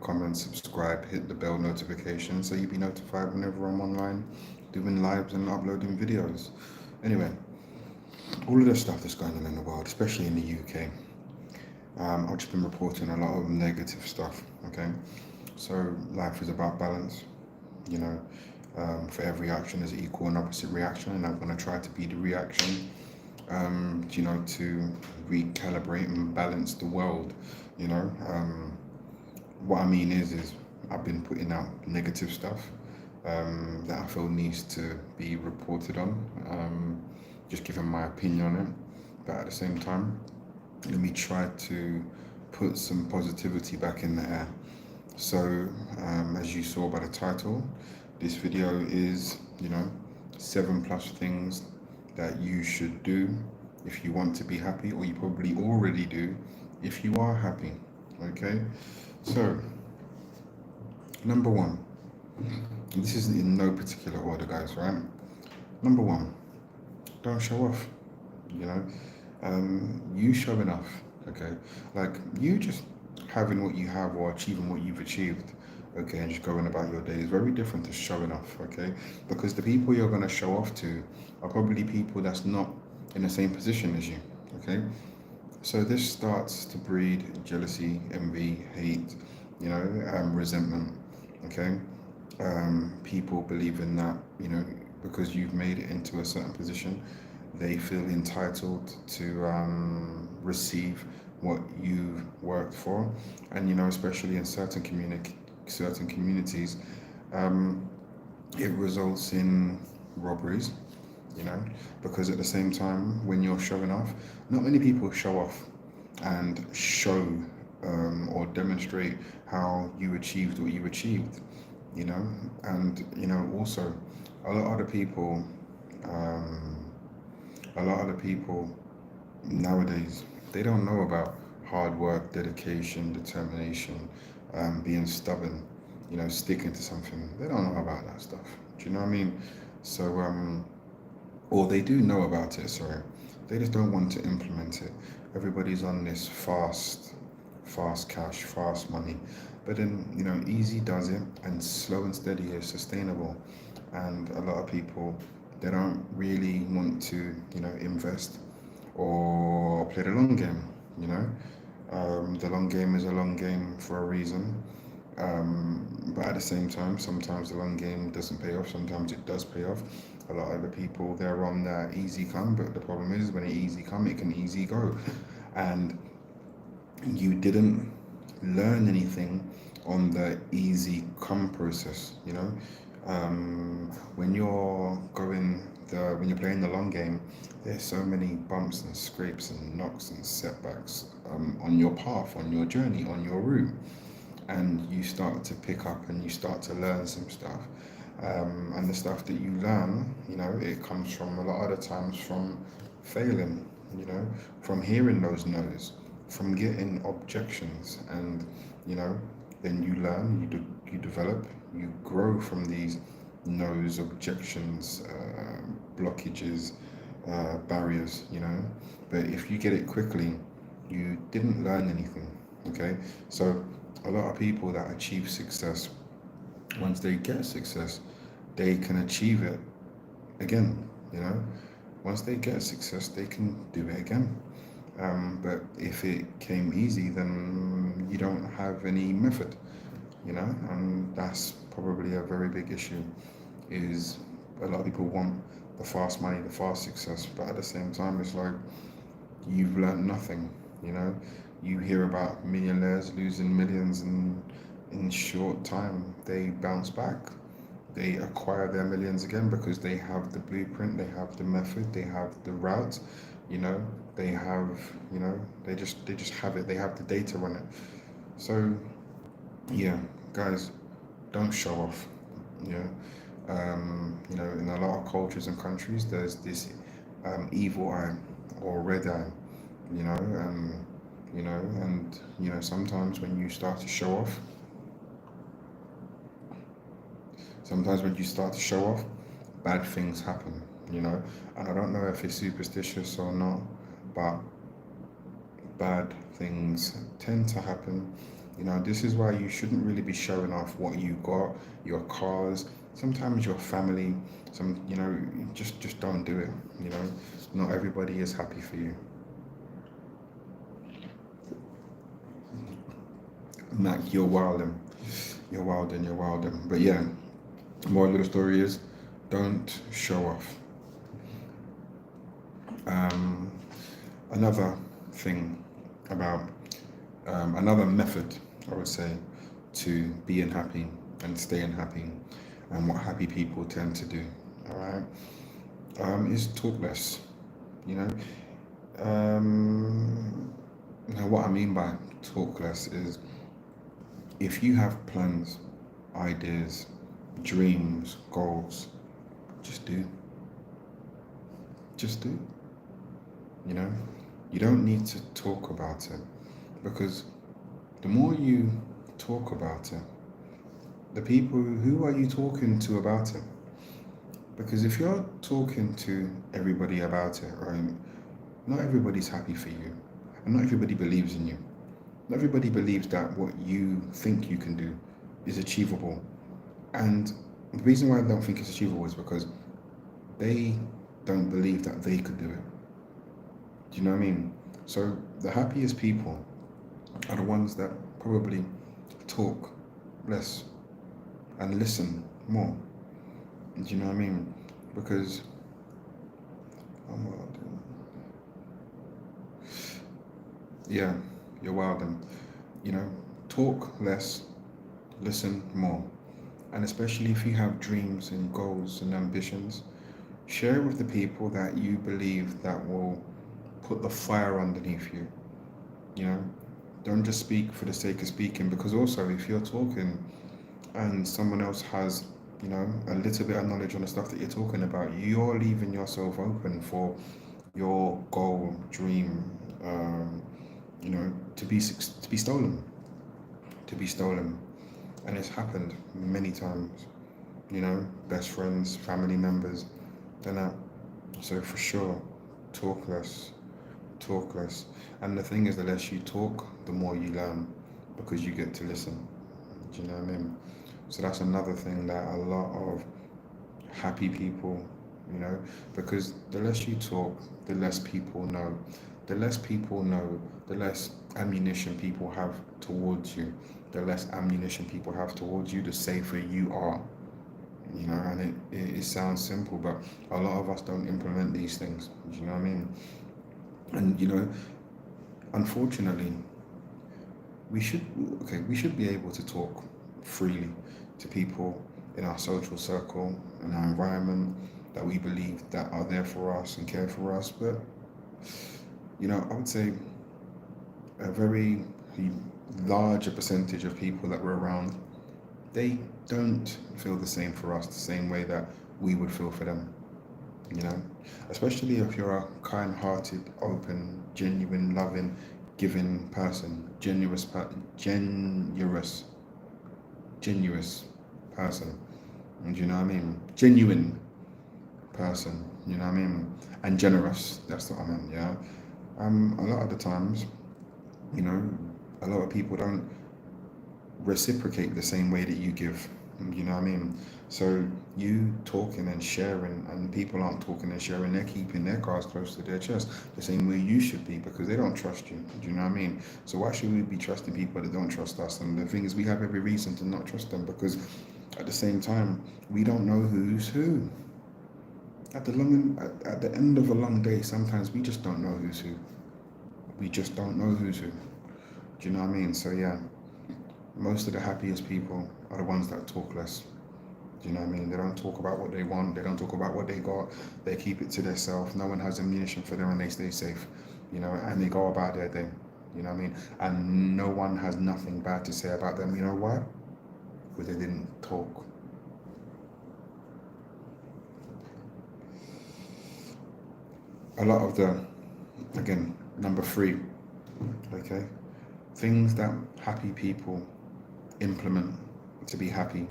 comment, subscribe, hit the bell notification so you'll be notified whenever I'm online doing lives and uploading videos. Anyway, all of the stuff that's going on in the world, especially in the UK, I've just been reporting a lot of negative stuff. Okay, so life is about balance. You know, for every action there's equal and opposite reaction, and I'm going to try to be the reaction. To recalibrate and balance the world. You know, what I mean is I've been putting out negative stuff that I feel needs to be reported on. Just giving my opinion on it, but at the same time, let me try to put some positivity back in the air. So, as you saw by the title, this video is, 7+ things that you should do if you want to be happy, or you probably already do if you are happy. Okay, so number one, this is in no particular order, guys, right? Number one, don't show off. You know, you showing off, okay? Like you just having what you have or achieving what you've achieved, okay, and just going about your day is very different to showing off, okay? Because the people you're gonna show off to are probably people that's not in the same position as you, okay? So this starts to breed jealousy, envy, hate, resentment, okay? People believing that, because you've made it into a certain position, they feel entitled to receive what you've worked for, and especially in certain communities, um, it results in robberies. You know, because at the same time, when you're showing off, not many people show off and show or demonstrate how you achieved what you achieved. You know, and also a lot of the people. Um, a lot of the people nowadays, they don't know about hard work, dedication, determination, being stubborn, sticking to something. They don't know about that stuff. Do you know what I mean? So, or they do know about it, sorry. They just don't want to implement it. Everybody's on this fast cash, fast money. But then, easy does it, and slow and steady is sustainable. And a lot of people, they don't really want to, invest or play the long game, you know. The long game is a long game for a reason. But at the same time, sometimes the long game doesn't pay off, sometimes it does pay off. A lot of the people, they're on that easy come, but the problem is when it easy come, it can easy go. And you didn't learn anything on the easy come process, when you're when you're playing the long game, there's so many bumps and scrapes and knocks and setbacks on your path, on your journey, on your route, and you start to pick up and you start to learn some stuff. And the stuff that you learn, it comes from a lot of the times from failing, from hearing those no's, from getting objections, and then you learn, you develop, you grow from these no's, objections, blockages, barriers, But if you get it quickly, you didn't learn anything, okay? So a lot of people that achieve success, once they get success, they can achieve it again, Once they get success, they can do it again. But if it came easy, then you don't have any method, and that's probably a very big issue. Is a lot of people want the fast money, the fast success, but at the same time, it's like you've learned nothing. You hear about millionaires losing millions in short time. They bounce back. They acquire their millions again because they have the blueprint, they have the method, they have the route, they have, they just have it, they have the data on it. So yeah, guys, don't show off. Yeah. In a lot of cultures and countries, there's this evil eye or red eye, and sometimes when you start to show off, bad things happen, And I don't know if it's superstitious or not, but bad things tend to happen You know, this is why you shouldn't really be showing off what you got, your cars, sometimes your family, just don't do it. You know, not everybody is happy for you. Mac, you're wildin'. You're wildin', you're wildin'. But yeah, moral of the story is don't show off. Um, another thing about another method, I would say, to being happy and staying happy, and what happy people tend to do, all right, is talk less. You know, now what I mean by talk less is if you have plans, ideas, dreams, goals, just do. Just do. You know, you don't need to talk about it because the more you talk about it, the people who are you talking to about it? Because if you're talking to everybody about it, right, not everybody's happy for you, and not everybody believes in you. Not everybody believes that what you think you can do is achievable. And the reason why I don't think it's achievable is because they don't believe that they could do it. Do you know what I mean? So the happiest people are the ones that probably talk less and listen more. Do you know what I mean? Because yeah, you're wild and you know, talk less, listen more. And especially if you have dreams and goals and ambitions, share with the people that you believe that will put the fire underneath you. You know, don't just speak for the sake of speaking because also if you're talking and someone else has, you know, a little bit of knowledge on the stuff that you're talking about, you're leaving yourself open for your goal, dream, to be stolen, to be stolen, and it's happened many times. You know, best friends, family members, and that. So for sure, talk less, talk less. And the thing is, the less you talk, the more you learn, because you get to listen. Do you know what I mean? So that's another thing that a lot of happy people, you know, because the less you talk, the less people know. The less people know, the less ammunition people have towards you. The less ammunition people have towards you, the safer you are. You know, and it sounds simple, but a lot of us don't implement these things. Do you know what I mean? And you know, unfortunately, we should we should be able to talk freely to people in our social circle, in our environment that we believe that are there for us and care for us. But you know, I would say a very larger percentage of people that we're around, they don't feel the same for us, the same way that we would feel for them. You know, especially if you're a kind-hearted, open, genuine, loving, giving person, generous person. And you know what I mean? Genuine person. You know what I mean? And generous. That's what I meant. Yeah. A lot of the times, you know, a lot of people don't reciprocate the same way that you give. You know what I mean? So you talking and sharing, and people aren't talking and sharing. They're keeping their cards close to their chest, the same way you should be, because they don't trust you. Do you know what I mean? So why should we be trusting people that don't trust us? And the thing is, we have every reason to not trust them because, at the same time, we don't know who's who. At the end of a long day, sometimes we just don't know who's who. We just don't know who's who. Do you know what I mean? So yeah, most of the happiest people are the ones that talk less. Do you know what I mean? They don't talk about what they want. They don't talk about what they got. They keep it to themselves. No one has ammunition for them, and they stay safe. You know, and they go about their day. You know what I mean? And no one has nothing bad to say about them. You know why? Because they didn't talk. A lot of again, number 3, okay, things that happy people implement to be happy,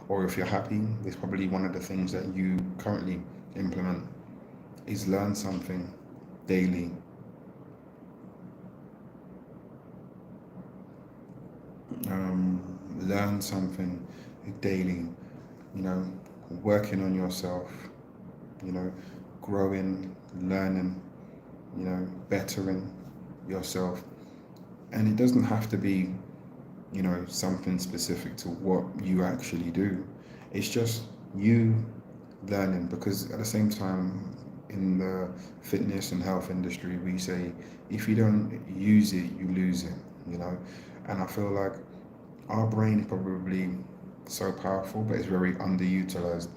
or if you're happy, it's probably one of the things that you currently implement is learn something daily. learn something daily, you know, working on yourself, you know, growing, learning, bettering yourself. And it doesn't have to be, something specific to what you actually do. It's just you learning, because at the same time, in the fitness and health industry, we say if you don't use it, you lose it, you know. And I feel like our brain is probably so powerful, but it's very underutilized,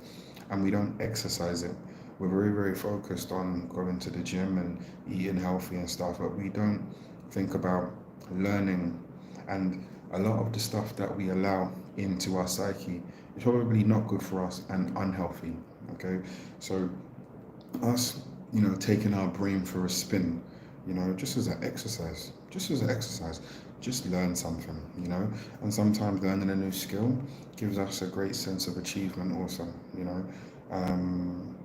and we don't exercise it. We're very, very focused on going to the gym and eating healthy and stuff, but we don't think about learning. And a lot of the stuff that we allow into our psyche is probably not good for us and unhealthy. Okay, so us, taking our brain for a spin, just as an exercise, just learn something, and sometimes learning a new skill gives us a great sense of achievement also, um,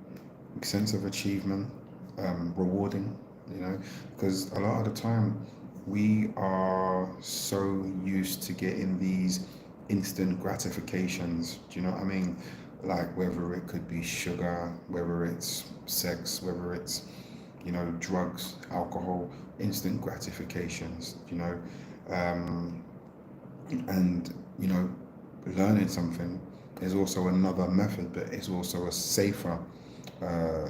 sense of achievement, rewarding, because a lot of the time we are so used to getting these instant gratifications. Do you know what I mean? Like whether it could be sugar, whether it's sex, whether it's drugs, alcohol, instant gratifications. Um, and learning something is also another method, but it's also a safer.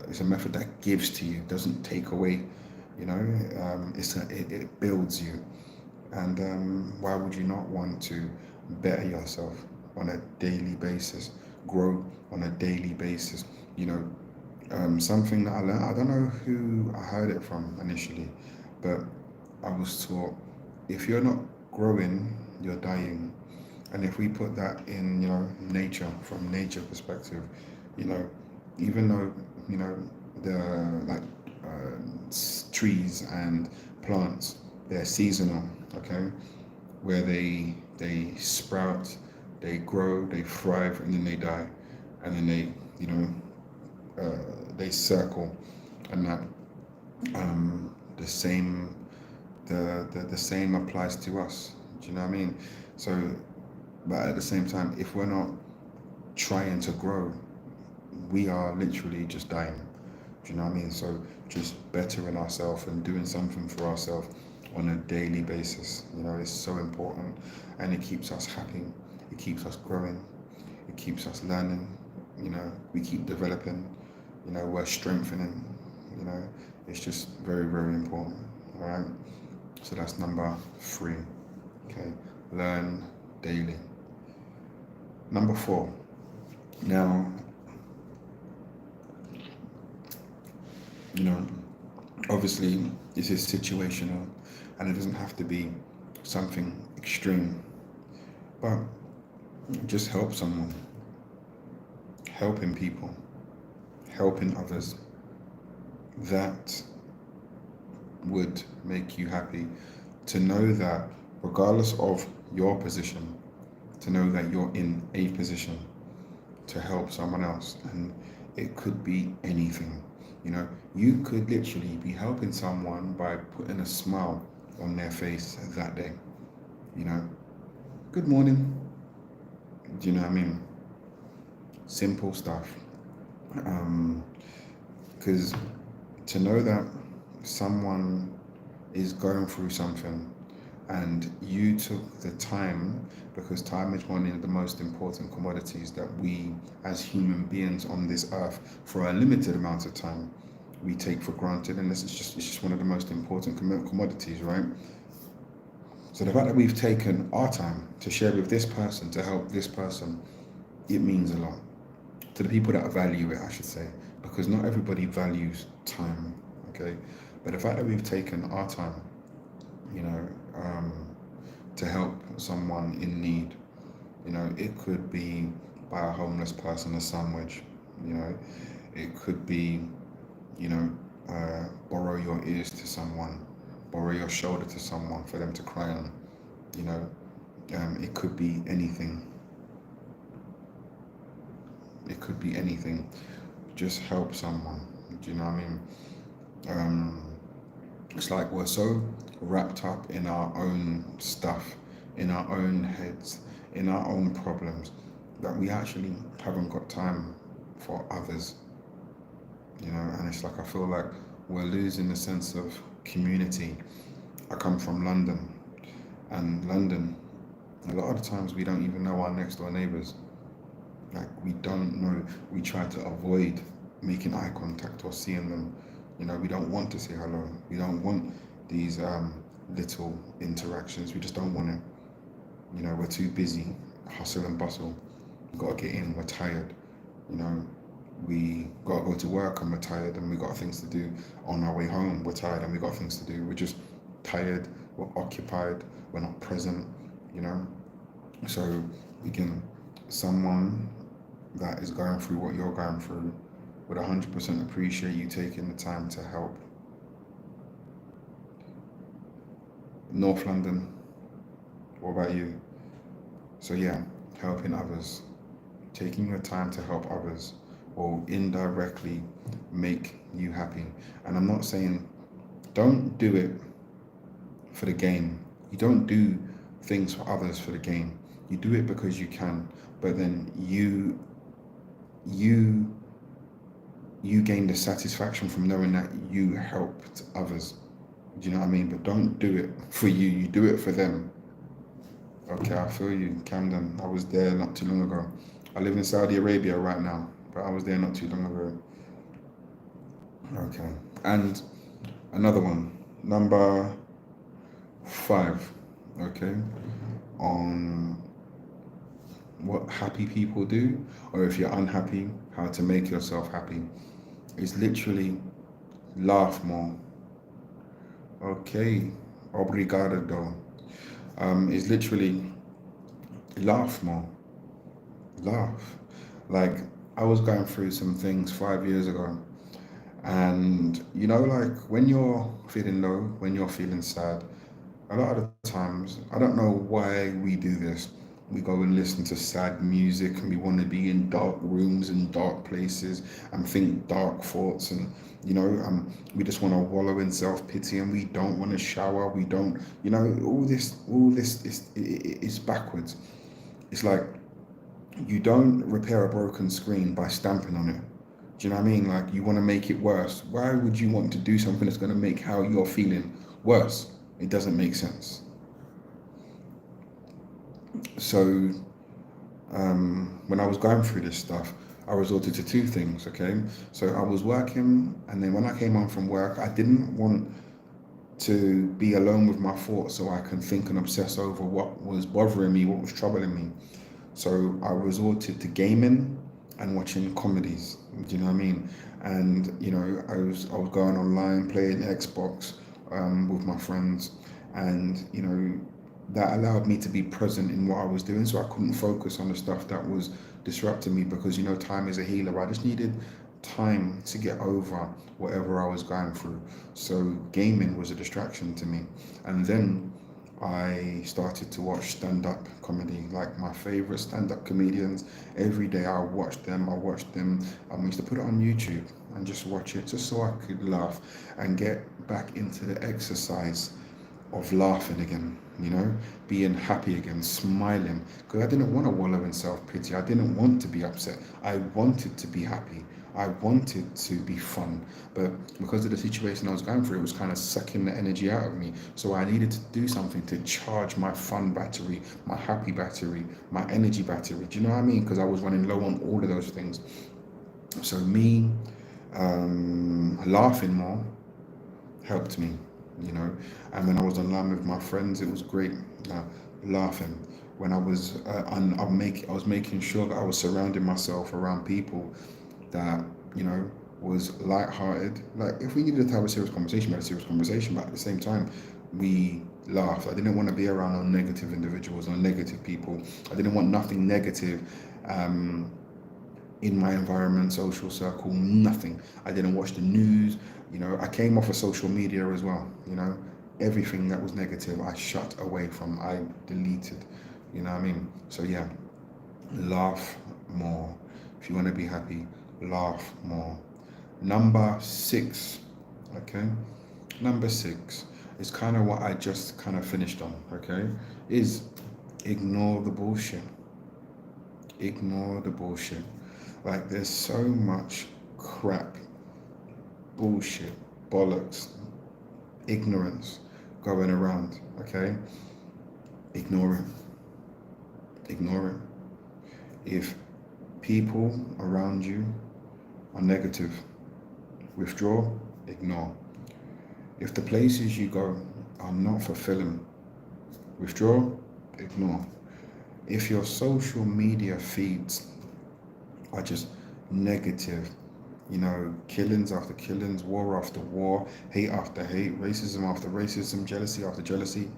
It's a method that gives to you, doesn't take away. It builds you, and why would you not want to better yourself on a daily basis, grow on a daily basis? You know, Something that I learned, I don't know who I heard it from initially, but I was taught if you're not growing, you're dying. And if we put that in, nature, from nature perspective, you know, even though, the like trees and plants, they're seasonal, okay, where they sprout, they grow, they thrive, and then they die, and then they circle, and that the same the same applies to us. Do you know what I mean? So, but at the same time, if we're not trying to grow, we are literally just dying. Do you know what I mean? So just bettering ourselves and doing something for ourselves on a daily basis, is so important, and it keeps us happy. It keeps us growing. It keeps us learning. We keep developing. We're strengthening. You know, it's just very, very important. All right. So that's number 3. Okay, learn daily. Number 4. Now, you know, obviously this is situational, and it doesn't have to be something extreme, but just help someone, helping people, helping others. That would make you happy, to know that regardless of your position, to know that you're in a position to help someone else, and it could be anything. You could literally be helping someone by putting a smile on their face that day. you know Good morning. Do you know what I mean? Simple stuff. Because to know that someone is going through something, and you took the time, because time is one of the most important commodities that we as human beings on this earth, for a limited amount of time, we take for granted, and it's just one of the most important commodities, right? So the fact that we've taken our time to share with this person, to help this person, it means a lot to the people that value it, I should say, because not everybody values time, okay? But the fact that we've taken our time, you know, um, to help someone in need, it could be buy a homeless person a sandwich, it could be, borrow your ears to someone, borrow your shoulder to someone for them to cry on, you know, it could be anything. It could be anything. Just help someone. Do you know what I mean? Um, it's like we're so wrapped up in our own stuff, in our own heads, in our own problems, that we actually haven't got time for others, you know. And it's like I feel like we're losing the sense of community. I come from London, and London, a lot of the times we don't even know our next door neighbors. Like we don't know. We try to avoid making eye contact or seeing them. You know, we don't want to say hello. We don't want these little interactions. We just don't want it. You know, we're too busy, hustle and bustle. We gotta get in. We're tired. You know, we gotta go to work and we're tired, and we got things to do. On our way home, we're tired and we got things to do. We're just tired. We're occupied. We're not present. You know, so again, someone that is going through what you're going through would 100% appreciate you taking the time to help. North London, what about you? So yeah, helping others, taking your time to help others will indirectly make you happy. And I'm not saying don't do it for the gain. You don't do things for others for the gain. You do it because you can, but then you you gain the satisfaction from knowing that you helped others. Do you know what I mean? But don't do it for you. You do it for them. Okay, I feel you, Camden. I was there not too long ago. I live in Saudi Arabia right now, but I was there not too long ago. Okay. And another one, number 5. Okay. On what happy people do, or if you're unhappy, how to make yourself happy, is literally laugh more. Okay. Obrigado, though. Is literally laugh more. Laugh. Like, I was going through some things 5 years ago, and you know, like when you're feeling low, when you're feeling sad, a lot of the times, I don't know why we do this. We go and listen to sad music, and we want to be in dark rooms and dark places and think dark thoughts, and we just want to wallow in self pity, and we don't want to shower. We don't, all this is backwards. It's like you don't repair a broken screen by stamping on it. Do you know what I mean? Like, you want to make it worse. Why would you want to do something that's going to make how you're feeling worse? It doesn't make sense. So, when I was going through this stuff, I resorted to two things, okay? So I was working, and then when I came home from work, I didn't want to be alone with my thoughts so I can think and obsess over what was bothering me, what was troubling me. So I resorted to gaming and watching comedies. Do you know what I mean? And I was going online playing Xbox with my friends, and that allowed me to be present in what I was doing, so I couldn't focus on the stuff that was disrupting me, because time is a healer. I just needed time to get over whatever I was going through. So gaming was a distraction to me, and then I started to watch stand-up comedy, like my favorite stand-up comedians. Every day I watched them. I used to put it on YouTube and just watch it, just so I could laugh and get back into the exercise of laughing again, being happy again, smiling. Because I didn't want to wallow in self-pity. I didn't want to be upset. I wanted to be happy. I wanted to be fun. But because of the situation I was going through, it was kind of sucking the energy out of me. So I needed to do something to charge my fun battery, my happy battery, my energy battery. Do you know what I mean? Because I was running low on all of those things. So me laughing more helped me, and when I was online with my friends, it was great, laughing. When I was I was making sure that I was surrounding myself around people that was light-hearted. Like, if we needed to have a serious conversation, we had a serious conversation, but at the same time, we laughed. I didn't want to be around no negative individuals, no negative people. I didn't want nothing negative in my environment, social circle, nothing. I didn't watch the news. I came off of social media as well. Everything that was negative, I shut away from. I deleted. You know what I mean? So yeah, laugh more. If you want to be happy, laugh more. Number 6, okay? Number 6 is kind of what I just kind of finished on, okay? Is Ignore the bullshit. Ignore the bullshit. Like, there's so much crap, bullshit, bollocks, ignorance going around, okay? Ignore it. Ignore it. If people around you are negative, withdraw, ignore. If the places you go are not fulfilling, withdraw, ignore. If your social media feeds are just negative, killings after killings, war after war, hate after hate, racism after racism, jealousy after jealousy,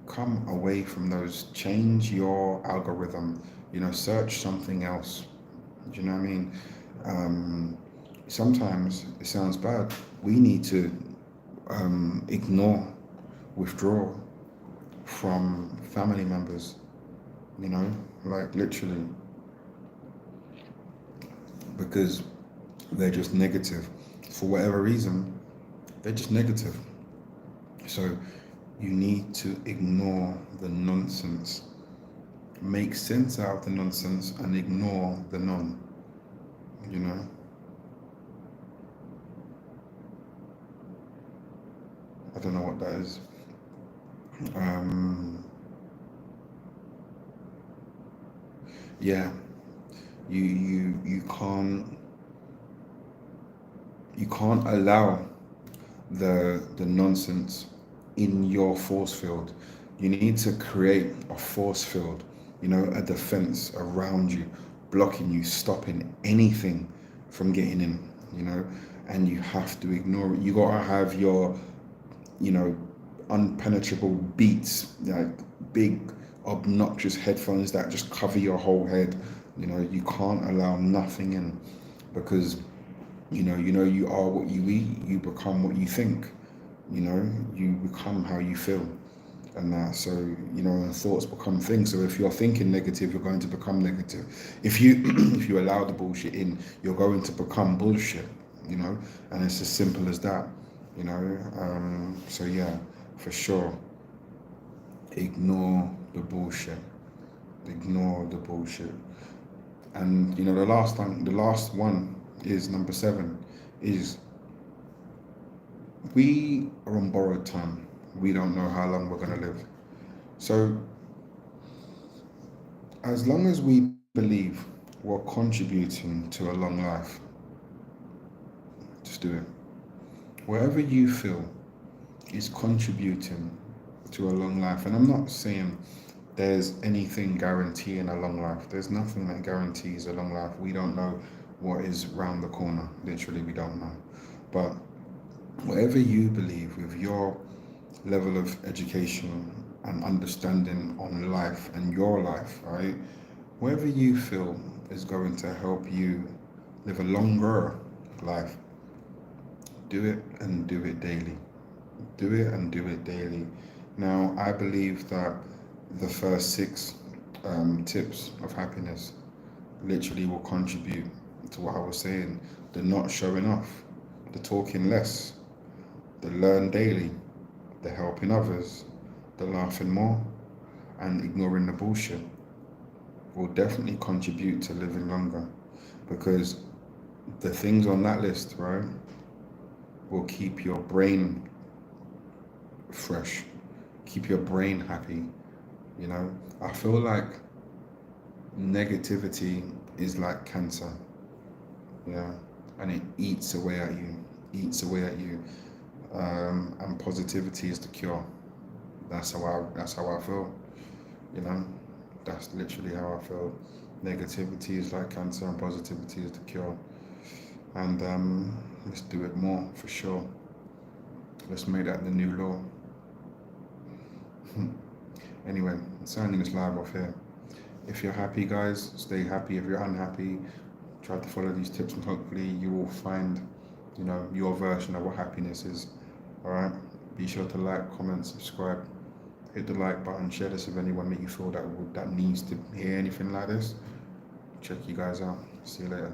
come away from those. Change your algorithm. Search something else. Do you know what I mean? Sometimes it sounds bad. We need to ignore, withdraw from family members, like literally, because they're just negative. For whatever reason, they're just negative. So you need to ignore the nonsense. Make sense out of the nonsense and ignore the none. I don't know what that is. Yeah, you can't allow the nonsense in your force field. You need to create a force field, a defense around you, blocking you, stopping anything from getting in, and you have to ignore it. You gotta have your, unpenetrable beats, like big obnoxious headphones that just cover your whole head. You can't allow nothing in, because you are what you eat, you become what you think, you become how you feel. And that, so and thoughts become things. So if you're thinking negative, you're going to become negative. If you if you allow the bullshit in, you're going to become bullshit. And it's as simple as that. So yeah, for sure, ignore the bullshit. Ignore the bullshit. And the last one is number 7, is we are on borrowed time. We don't know how long we're going to live. So as long as we believe we're contributing to a long life, just do it. Whatever you feel is contributing to a long life. And I'm not saying there's anything guaranteeing a long life. There's nothing that guarantees a long life. We don't know what is round the corner. Literally, we don't know. But whatever you believe, with your level of education and understanding on life and your life, right? Whatever you feel is going to help you live a longer life, do it, and do it daily. Do it and do it daily. Now, I believe that the first 6 tips of happiness literally will contribute to what I was saying: the not showing off, the talking less, the learn daily, the helping others, the laughing more, and ignoring the bullshit will definitely contribute to living longer, because the things on that list, right, will keep your brain fresh, keep your brain happy. I feel like negativity is like cancer, and it eats away at you, and positivity is the cure. That's how I feel. That's literally how I feel. Negativity is like cancer, and positivity is the cure. And let's do it more, for sure. Let's make that the new law. Anyway, signing this live off here. If you're happy, guys, stay happy. If you're unhappy, try to follow these tips, and hopefully you will find, your version of what happiness is. All right. Be sure to like, comment, subscribe, hit the like button, share this with anyone that you feel that needs to hear anything like this. Check you guys out. See you later.